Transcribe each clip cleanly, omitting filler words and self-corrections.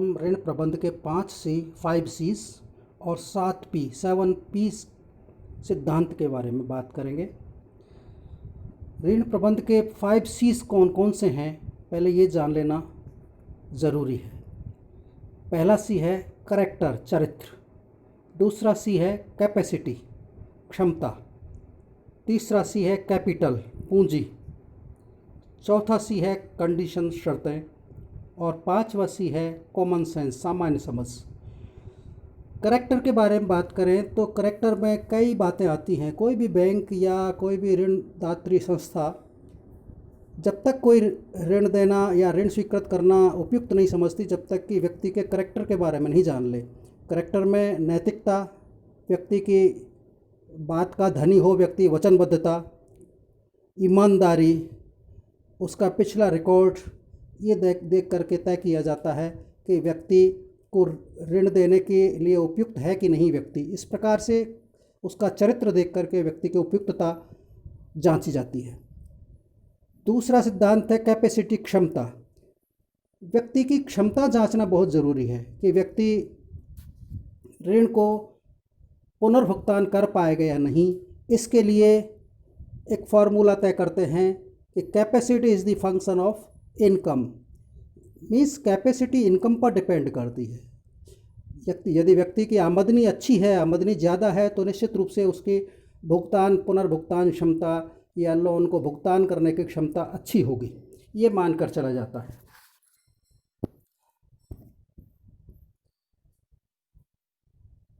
हम ऋण प्रबंध के 5 और 7 P सिद्धांत के बारे में बात करेंगे। ऋण प्रबंध के 5 Cs कौन कौन से हैं, पहले ये जान लेना ज़रूरी है। पहला सी है करैक्टर, चरित्र। दूसरा सी है कैपेसिटी, क्षमता। तीसरा सी है कैपिटल, पूंजी। चौथा सी है कंडीशन, शर्तें। और पांचवा सी है कॉमन सेंस, सामान्य समझ। करैक्टर के बारे में बात करें तो करैक्टर में कई बातें आती हैं। कोई भी बैंक या कोई भी ऋणदात्री संस्था जब तक कोई ऋण देना या ऋण स्वीकृत करना उपयुक्त नहीं समझती जब तक कि व्यक्ति के करैक्टर के बारे में नहीं जान ले। करैक्टर में नैतिकता, व्यक्ति की बात का धनी हो व्यक्ति, वचनबद्धता, ईमानदारी, उसका पिछला रिकॉर्ड, ये देख करके तय किया जाता है कि व्यक्ति को ऋण देने के लिए उपयुक्त है कि नहीं व्यक्ति। इस प्रकार से उसका चरित्र देख करके व्यक्ति की उपयुक्तता जांची जाती है। दूसरा सिद्धांत है कैपेसिटी, क्षमता। व्यक्ति की क्षमता जांचना बहुत ज़रूरी है कि व्यक्ति ऋण को पुनर्भुगतान कर पाएगा या नहीं। इसके लिए एक फार्मूला तय करते हैं कि capacity is the function of income. Means capacity income पर डिपेंड करती है। यदि व्यक्ति की आमदनी अच्छी है, आमदनी ज़्यादा है, तो निश्चित रूप से उसकी पुनर्भुगतान क्षमता या लोन को भुगतान करने की क्षमता अच्छी होगी, ये मानकर चला जाता है।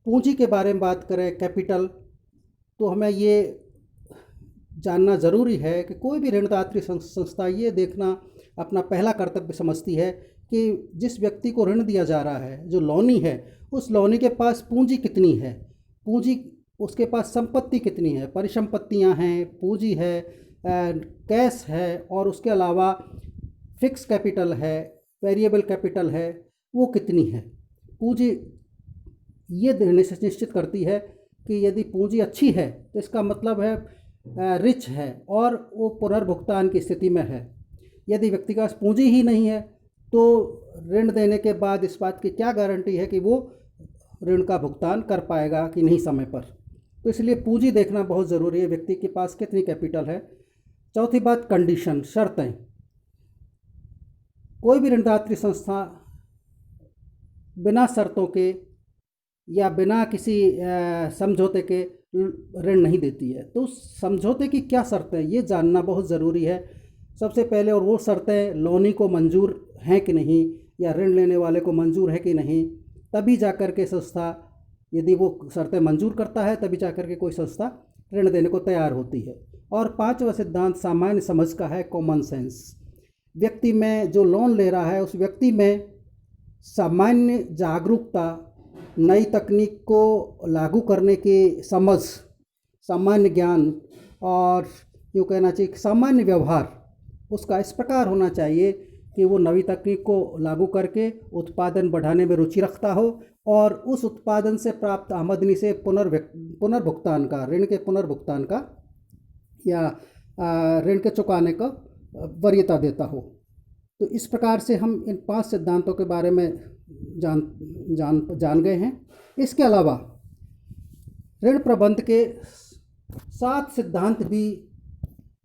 पूंजी के बारे में बात करें, कैपिटल, तो हमें ये जानना ज़रूरी है कि कोई भी ऋणदात्री संस्था ये देखना अपना पहला कर्तव्य समझती है कि जिस व्यक्ति को ऋण दिया जा रहा है, जो लोनी है, उस लोनी के पास पूंजी कितनी है, पूंजी उसके पास संपत्ति कितनी है, परिसंपत्तियां हैं, पूंजी है, कैश है, और उसके अलावा फिक्स कैपिटल है, वेरिएबल कैपिटल है, वो कितनी है। पूंजी ये निश्चित करती है कि यदि पूंजी अच्छी है तो इसका मतलब है रिच है और वो पुनर्भुगतान की स्थिति में है। यदि व्यक्ति के पास पूंजी ही नहीं है तो ऋण देने के बाद इस बात की क्या गारंटी है कि वो ऋण का भुगतान कर पाएगा कि नहीं समय पर। तो इसलिए पूंजी देखना बहुत ज़रूरी है, व्यक्ति के पास कितनी कैपिटल है। चौथी बात कंडीशन, शर्तें। कोई भी ऋणदात्री संस्था बिना शर्तों के या बिना किसी समझौते के ऋण नहीं देती है। तो समझौते की क्या शर्तें, ये जानना बहुत ज़रूरी है सबसे पहले। और वो शर्तें लोनी को मंजूर हैं कि नहीं या ऋण लेने वाले को मंजूर है कि नहीं, तभी जाकर के संस्था, यदि वो शर्तें मंजूर करता है तभी जाकर के कोई संस्था ऋण देने को तैयार होती है। और पांचवा सिद्धांत सामान्य समझ का है, कॉमन सेंस। व्यक्ति में, जो लोन ले रहा है, उस व्यक्ति में सामान्य जागरूकता, नई तकनीक को लागू करने की समझ, सामान्य ज्ञान, और यूँ कहना चाहिए सामान्य व्यवहार उसका इस प्रकार होना चाहिए कि वो नई तकनीक को लागू करके उत्पादन बढ़ाने में रुचि रखता हो और उस उत्पादन से प्राप्त आमदनी से पुनर्भुगतान का, ऋण के पुनर्भुगतान का या ऋण के चुकाने का वरीयता देता हो। तो इस प्रकार से हम इन 5 सिद्धांतों के बारे में जान गए हैं। इसके अलावा ऋण प्रबंध के 7 सिद्धांत भी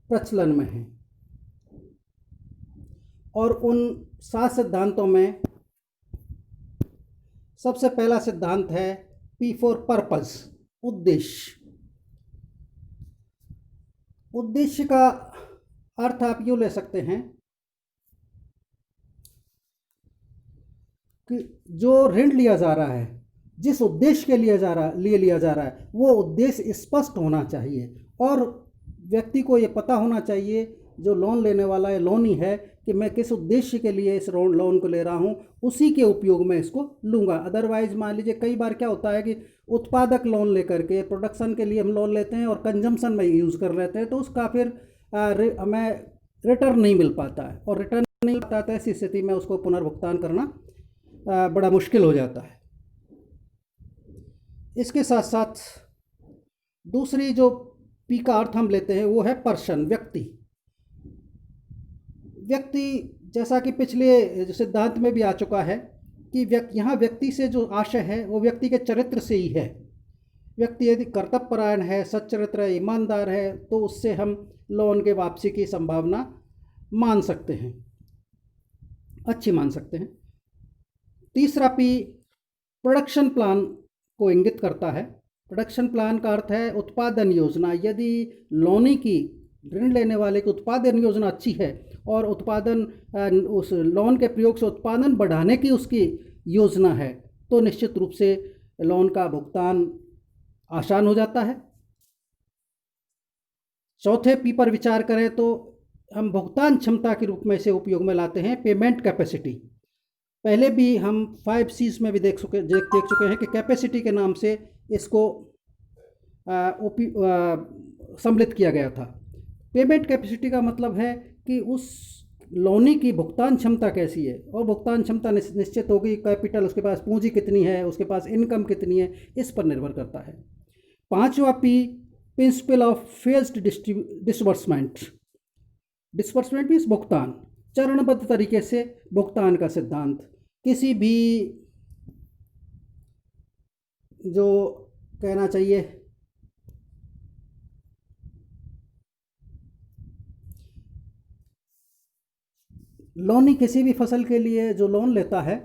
प्रचलन में हैं और उन 7 सिद्धांतों में सबसे पहला सिद्धांत है P फॉर पर्पस, उद्देश्य। उद्देश्य का अर्थ आप यूँ ले सकते हैं कि जो ऋण लिया जा रहा है, जिस उद्देश्य के लिए लिया जा रहा है, वो उद्देश्य स्पष्ट होना चाहिए और व्यक्ति को ये पता होना चाहिए, जो लोन लेने वाला है, लोनी है, कि मैं किस उद्देश्य के लिए इस लोन को ले रहा हूँ, उसी के उपयोग में इसको लूँगा। अदरवाइज मान लीजिए कई बार क्या होता है कि उत्पादक लोन लेकर के प्रोडक्शन के लिए हम लोन लेते हैं और कंजम्पशन में यूज़ कर लेते हैं, तो उसका फिर हमें रिटर्न नहीं मिल पाता है, और रिटर्न नहीं मिल पाता है, ऐसी स्थिति में उसको पुनर्भुगतान करना बड़ा मुश्किल हो जाता है। इसके साथ साथ दूसरी जो पी का अर्थ हम लेते हैं वो है पर्सन, व्यक्ति। व्यक्ति जैसा कि पिछले सिद्धांत में भी आ चुका है कि यहाँ व्यक्ति से जो आशय है वो व्यक्ति के चरित्र से ही है। व्यक्ति यदि कर्तव्यपरायण है, सच्चरित्र है, ईमानदार है, तो उससे हम लोन के वापसी की संभावना मान सकते हैं, अच्छी मान सकते हैं। तीसरा पी प्रोडक्शन प्लान को इंगित करता है। प्रोडक्शन प्लान का अर्थ है उत्पादन योजना। यदि लोनी की, ऋण लेने वाले की उत्पादन योजना अच्छी है और उत्पादन उस लोन के प्रयोग से उत्पादन बढ़ाने की उसकी योजना है, तो निश्चित रूप से लोन का भुगतान आसान हो जाता है। चौथे पी पर विचार करें तो हम भुगतान क्षमता के रूप में इसे उपयोग में लाते हैं पेमेंट कैपेसिटी। पहले भी हम 5 C's में भी देख चुके हैं कि कैपेसिटी के नाम से इसको सम्मिलित किया गया था। पेमेंट कैपेसिटी का मतलब है कि उस लोनी की भुगतान क्षमता कैसी है, और भुगतान क्षमता निश्चित होगी, कैपिटल, उसके पास पूंजी कितनी है, उसके पास इनकम कितनी है, इस पर निर्भर करता है। पांचवा P principle of phased disbursement. Disbursement means भुगतान, चरणबद्ध तरीके से भुगतान का सिद्धांत। किसी भी, जो कहना चाहिए, लोनी किसी भी फसल के लिए जो लोन लेता है,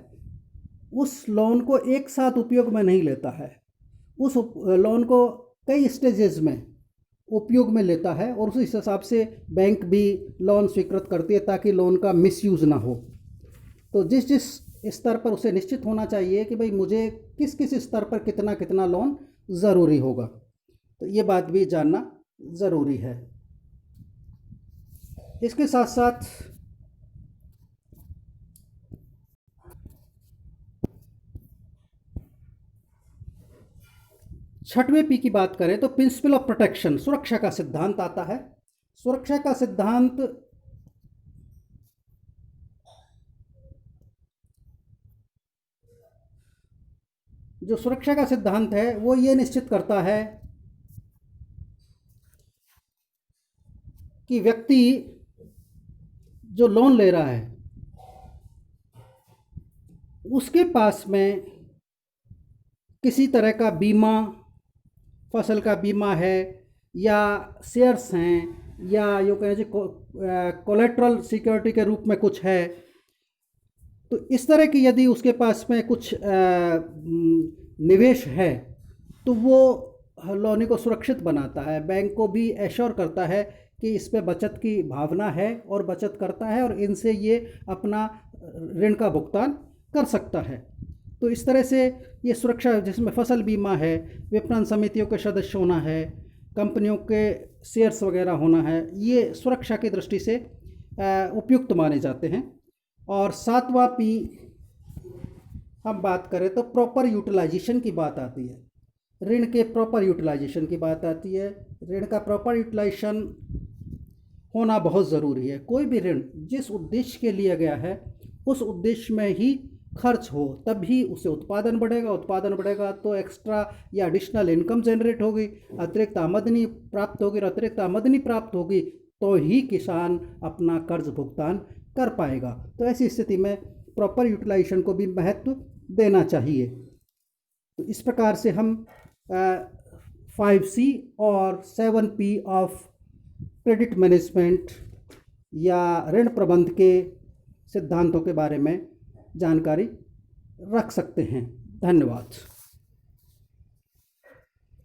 उस लोन को एक साथ उपयोग में नहीं लेता है, उस लोन को कई स्टेजेस में उपयोग में लेता है, और उस हिसाब से बैंक भी लोन स्वीकृत करती है ताकि लोन का मिसयूज़ ना हो। तो जिस जिस स्तर पर उसे निश्चित होना चाहिए कि भाई मुझे किस किस स्तर पर कितना कितना लोन ज़रूरी होगा, तो ये बात भी जानना ज़रूरी है। इसके साथ साथ छठवें पी की बात करें तो प्रिंसिपल ऑफ प्रोटेक्शन, सुरक्षा का सिद्धांत आता है। सुरक्षा का सिद्धांत जो सुरक्षा का सिद्धांत है वो ये निश्चित करता है कि व्यक्ति जो लोन ले रहा है उसके पास में किसी तरह का बीमा, फसल का बीमा है, या शेयर्स हैं, या यूँ कहें जो कोलेट्रल सिक्योरिटी के रूप में कुछ है, तो इस तरह की यदि उसके पास में कुछ निवेश है तो वो लोनी को सुरक्षित बनाता है, बैंक को भी एश्योर करता है कि इस पे बचत की भावना है और बचत करता है, और इनसे ये अपना ऋण का भुगतान कर सकता है। तो इस तरह से ये सुरक्षा, जिसमें फसल बीमा है, विपणन समितियों के सदस्य होना है, कंपनियों के शेयर्स वगैरह होना है, ये सुरक्षा की दृष्टि से उपयुक्त माने जाते हैं। और सातवां पी हम बात करें तो प्रॉपर यूटिलाइजेशन की बात आती है। ऋण के प्रॉपर यूटिलाइजेशन की बात आती है। ऋण का प्रॉपर यूटिलाइजेशन होना बहुत ज़रूरी है। कोई भी ऋण जिस उद्देश्य के लिए गया है उस उद्देश्य में ही खर्च हो, तभी उसे उत्पादन बढ़ेगा। उत्पादन बढ़ेगा तो एक्स्ट्रा या एडिशनल इनकम जनरेट होगी, अतिरिक्त आमदनी प्राप्त होगी, और अतिरिक्त आमदनी प्राप्त होगी तो ही किसान अपना कर्ज भुगतान कर पाएगा। तो ऐसी स्थिति में प्रॉपर यूटिलाइजेशन को भी महत्व देना चाहिए। तो इस प्रकार से हम 5C और 7P ऑफ क्रेडिट मैनेजमेंट या ऋण प्रबंध के सिद्धांतों के बारे में जानकारी रख सकते हैं। धन्यवाद।